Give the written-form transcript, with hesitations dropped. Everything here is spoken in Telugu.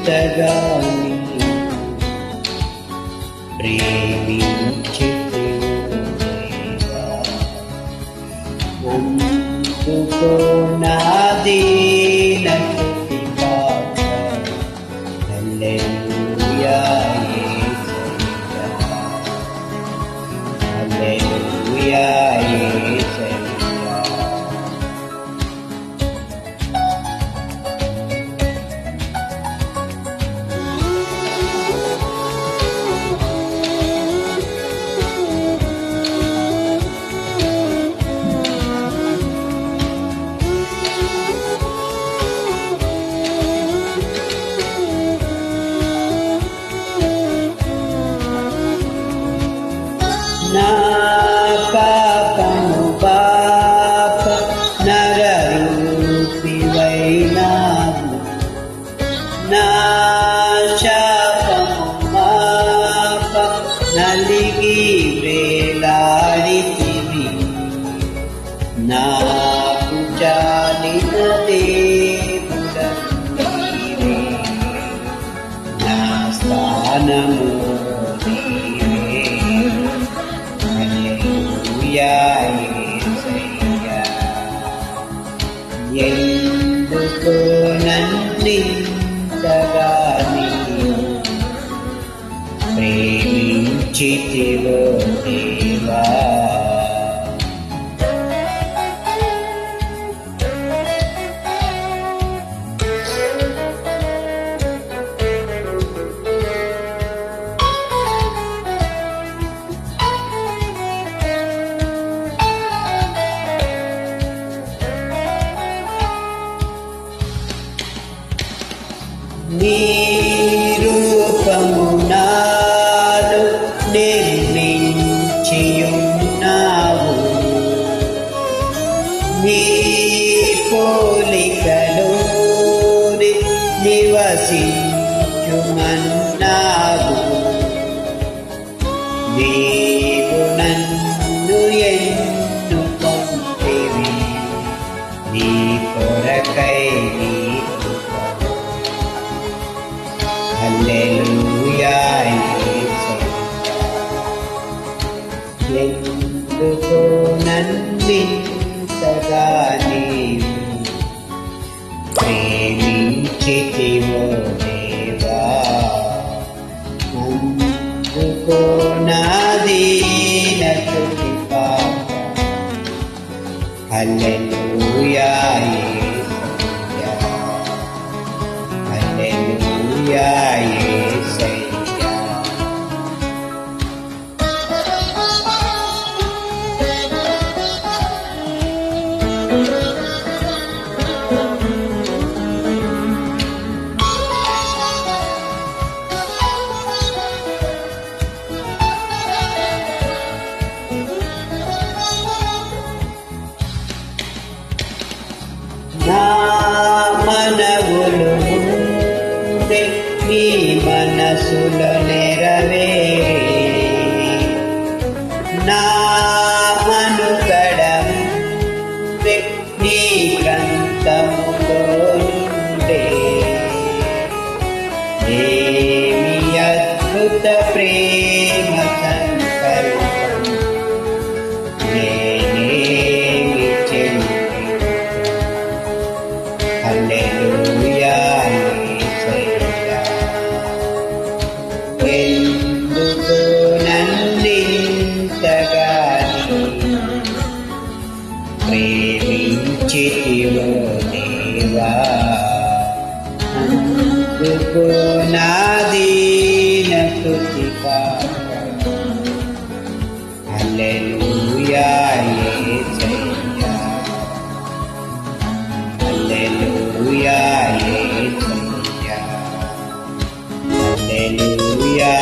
ఇంతగా ప్రేమించితివో దేవా, అందుకో నా దీన స్తుతి పాత్ర. హల్లెలూయా యేసయ్యా, హల్లెలూయా యేసయ్యా. నా పాపము పాప నరరూపివైనావు, నా శాపము మాప నలిగి వేలాడితివి. నాకు చాలిన దేవుడవు నీవే, నా స్థానము నీవే. హల్లెలూయా యేసయ్యా, ఎందుకో నన్నింతగా నీవు ప్రేమించితివో దేవా. నీ రూపము నాలో నిర్మించియున్నావు, నీ పోలికలోనే నివసించుమన్నావు. నీవు నన్ను ఎన్నుకొంటివి, నీ కొరకై హల్లెలూయా యేసయ్యా, ఎందుకో నన్నింతగా నీవు ప్రేమించితివో దేవా. అందుకో నా దీన స్తుతి పాత్ర. హల్లెలూయా యేసయ్యా, హల్లెలూయా యేసయ్యా. నా మనవులు ముందే నీ మనసులో నెరవేరే, నా మనుగడ ముందే నీ గ్రంథములో నుండే. ఏమి అద్భుత ప్రేమ సంకల్పం, నేనేమి చెందిన. హల్లెలూయా యేసయ్యా, ఎందుకో నన్నింతగా నీవు ప్రేమించితివో దేవా. అందుకో నా దీన స్తుతి పాత్ర. హల్లెలూయా యేసయ్యా, హల్లెలూయా యేసయ్యా, హల్లెలూయా.